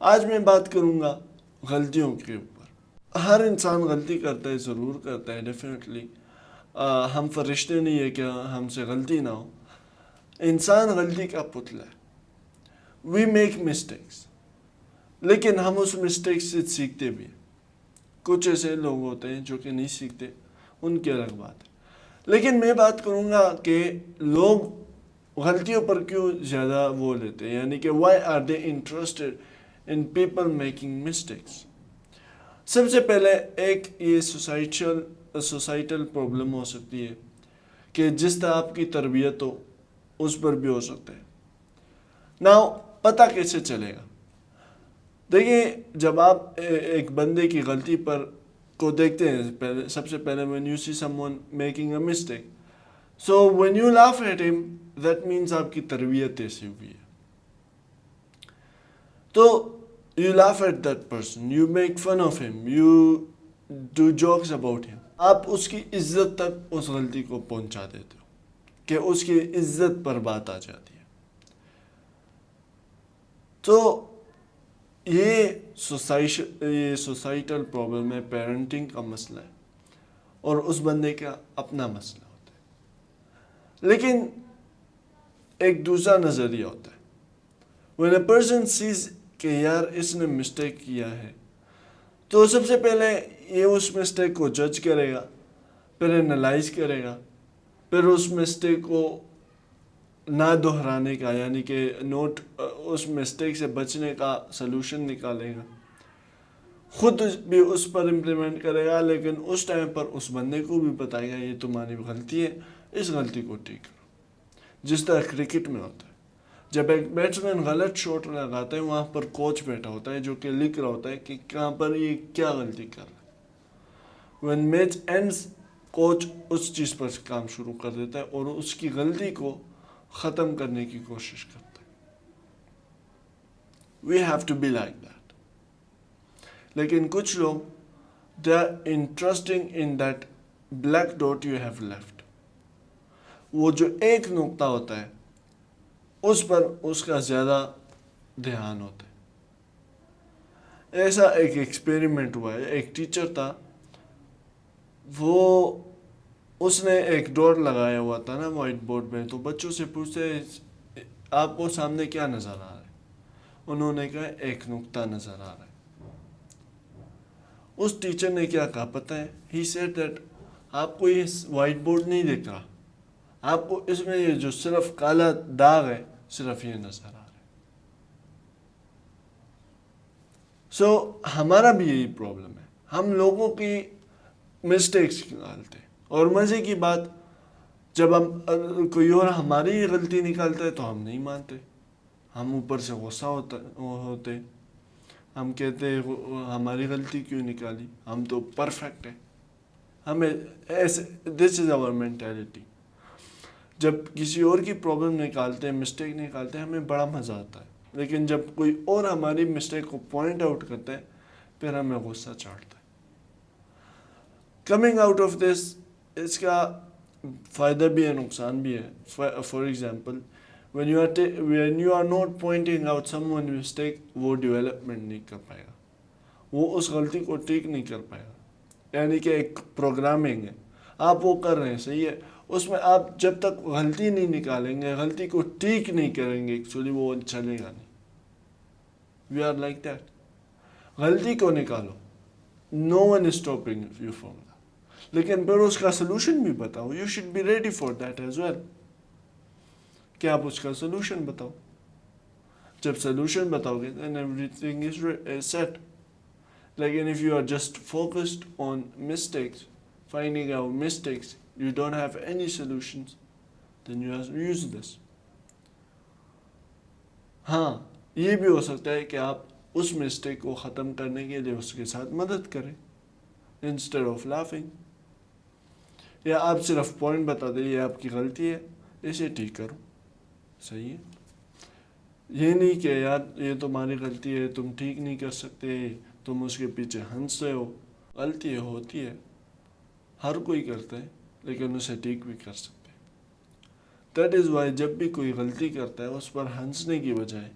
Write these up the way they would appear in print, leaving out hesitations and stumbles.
آج میں بات کروں گا غلطیوں کے اوپر. ہر انسان غلطی کرتا ہے, ضرور کرتا ہے, ڈیفینیٹلی. ہم فرشتے نہیں ہے کہ ہم سے غلطی نہ ہو. انسان غلطی کا پتلا ہے. وی میک مسٹیکس, لیکن ہم اس مسٹیک سے سیکھتے بھی ہیں. کچھ ایسے لوگ ہوتے ہیں جو کہ نہیں سیکھتے, ان کی الگ بات ہے. لیکن میں بات کروں گا کہ لوگ غلطیوں پر کیوں زیادہ وہ لیتے ہیں, یعنی کہ why are they interested in people making mistakes. سب سے پہلے ایک یہ سوسائٹل پرابلم ہو سکتی ہے کہ جس طرح آپ کی تربیت ہو اس پر بھی ہو سکتا ہے. ناؤ پتہ کیسے چلے گا؟ دیکھیے, جب آپ ایک بندے کی غلطی پر کو دیکھتے ہیں, سب سے پہلے when you see someone making a mistake, so when you laugh at him, that means آپ کی تربیت ایسی ہوئی ہے. تو you laugh at that person, you make fun of him, you do jokes about him. آپ اس کی عزت تک اس غلطی کو پہنچا دیتے ہو کہ اس کی عزت پر بات آ جاتی ہے. تو یہ سوسائٹل پرابلم ہے, پیرنٹنگ کا مسئلہ ہے, اور اس بندے کا اپنا مسئلہ ہوتا ہے. لیکن ایک دوسرا نظریہ ہوتا ہے. when a person sees کہ یار اس نے مسٹیک کیا ہے, تو سب سے پہلے یہ اس مسٹیک کو جج کرے گا, پھر انالائز کرے گا, پھر اس مسٹیک کو نہ دہرانے کا, یعنی کہ اس مسٹیک سے بچنے کا سلوشن نکالے گا, خود بھی اس پر امپلیمنٹ کرے گا, لیکن اس ٹائم پر اس بندے کو بھی بتائے گا یہ تمہاری غلطی ہے, اس غلطی کو ٹھیک کرو. جس طرح کرکٹ میں ہوتا ہے, جب ایک بیٹسمین غلط شاٹ لگاتا ہے, وہاں پر کوچ بیٹھا ہوتا ہے جو کہ لکھ رہا ہوتا ہے کہ کہاں پر یہ کیا غلطی کر رہا ہے. when match ends, کوچ اس چیز پر کام شروع کر دیتا ہے اور اس کی غلطی کو ختم کرنے کی کوشش کرتا ہے. we have to be like that. لیکن کچھ لوگ they are interesting in that black dot you have left. وہ جو ایک نقطہ ہوتا ہے اس پر اس کا زیادہ دھیان ہوتا ہے. ایسا ایک ایکسپیریمنٹ ہوا ہے. ایک ٹیچر تھا, وہ اس نے ایک ڈاٹ لگایا ہوا تھا نا وائٹ بورڈ میں, تو بچوں سے پوچھتے آپ کو سامنے کیا نظر آ رہا ہے. انہوں نے کہا ایک نقطہ نظر آ رہا ہے. اس ٹیچر نے کیا کہا پتہ ہے, ہی سیڈ دیٹ آپ کو یہ وائٹ بورڈ نہیں دیکھ رہا, آپ کو اس میں یہ جو صرف کالا داغ ہے صرف یہ نظر آ رہا ہے. سو ہمارا بھی یہی پرابلم ہے, ہم لوگوں کی مسٹیکس نکالتے ہیں, اور مزے کی بات جب ہم کوئی اور ہماری غلطی نکالتا ہے تو ہم نہیں مانتے, ہم اوپر سے غصہ ہوتے, ہم کہتے ہیں ہماری غلطی کیوں نکالی, ہم تو پرفیکٹ ہیں. ہمیں ایسے دس از آور مینٹیلٹی. جب کسی اور کی پرابلم نکالتے ہیں, مسٹیک نکالتے ہیں, ہمیں بڑا مزہ آتا ہے, لیکن جب کوئی اور ہماری مسٹیک کو پوائنٹ آؤٹ کرتا ہے پھر ہمیں غصہ چڑھتا ہے. کمنگ آؤٹ آف دس, اس کا فائدہ بھی ہے نقصان بھی ہے. For example when you are not pointing out someone's mistake, وہ ڈیولپمنٹ نہیں کر پائے گا, وہ اس غلطی کو ٹھیک نہیں کر پائے گا. یعنی کہ ایک پروگرامنگ ہے, آپ وہ کر رہے ہیں صحیح ہے, اس میں آپ جب تک غلطی نہیں نکالیں گے, غلطی کو ٹھیک نہیں کریں گے, ایکچولی وہ چلے گا نہیں. We are like that. غلطی کو نکالو, no one is stopping you from that, لیکن پھر اس کا سلوشن بھی بتاؤ. You should be ready for that as well, کہ آپ اس کا سلوشن بتاؤ. جب سلوشن بتاؤ گے then everything is set. لیکن if you are just focused on mistakes, finding out mistakes, you don't have any solutions, then you are useless. ہاں یہ بھی ہو سکتا ہے کہ آپ اس مسٹیک کو ختم کرنے کے لیے اس کے ساتھ مدد کریں instead of laughing, یا آپ صرف پوائنٹ بتا دیں یہ آپ کی غلطی ہے, اسے ٹھیک کرو. صحیح ہے, یہ نہیں کہ یار یہ تمہاری غلطی ہے, تم ٹھیک نہیں کر سکتے, تم اس کے پیچھے ہنستے ہو. غلطی ہوتی ہے, ہر کوئی کرتا ہے, لیکن اسے ٹھیک بھی کر سکتے ہیں. دیٹ از وائی جب بھی کوئی غلطی کرتا ہے اس پر ہنسنے کی بجائے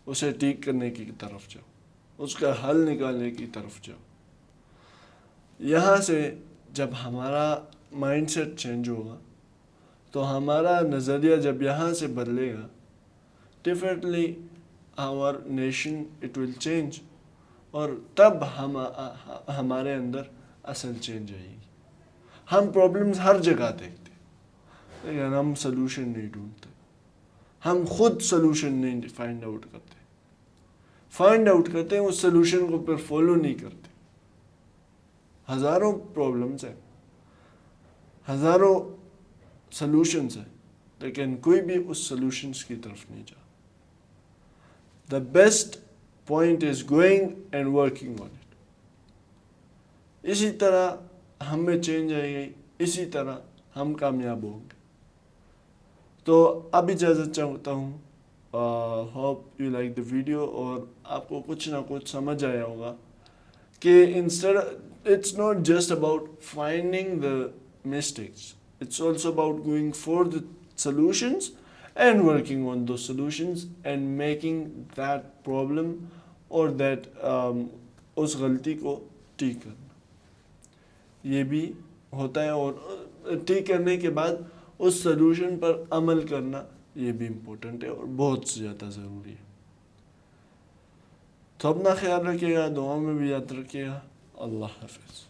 اسے ٹھیک کرنے کی طرف جاؤ، اس کا حل نکالنے کی طرف جاؤ۔ یہاں سے جب ہمارا مائنڈ سیٹ چینج ہوگا تو ہمارا نظریہ جب یہاں سے بدلے گا، definitely our nation it will change, اور تب ہمارے اندر اصل چینج آئے گی۔ ہم پرابلمز ہر جگہ دیکھتے لیکن ہم سلوشن نہیں ڈھونڈتے، ہم خود سلوشن نہیں فائنڈ آؤٹ کرتے ہیں، اس سلوشن کو پھر فالو نہیں کرتے۔ ہزاروں پرابلمز ہیں، ہزاروں سلوشنز ہیں، لیکن کوئی بھی اس سلوشنز کی طرف نہیں جا۔ The best point is going and working on it۔ اسی طرح ہم میں چینج آئے گی، اسی طرح ہم کامیاب ہوں گے۔ تو اب اجازت چاہتا ہوں، hope you like the video, اور آپ کو کچھ نہ کچھ سمجھ آیا ہوگا کہ it's not just about finding the mistakes, it's also about going for the solutions and working on those solutions and making that problem or that اس غلطی کو ٹھیک کرنا، یہ بھی ہوتا ہے، اور ٹھیک کرنے کے بعد اس سلوشن پر عمل کرنا، یہ بھی امپورٹنٹ ہے اور بہت زیادہ ضروری ہے۔ تو اپنا خیال رکھیے گا، دعاؤں میں بھی یاد رکھیے گا۔ اللہ حافظ۔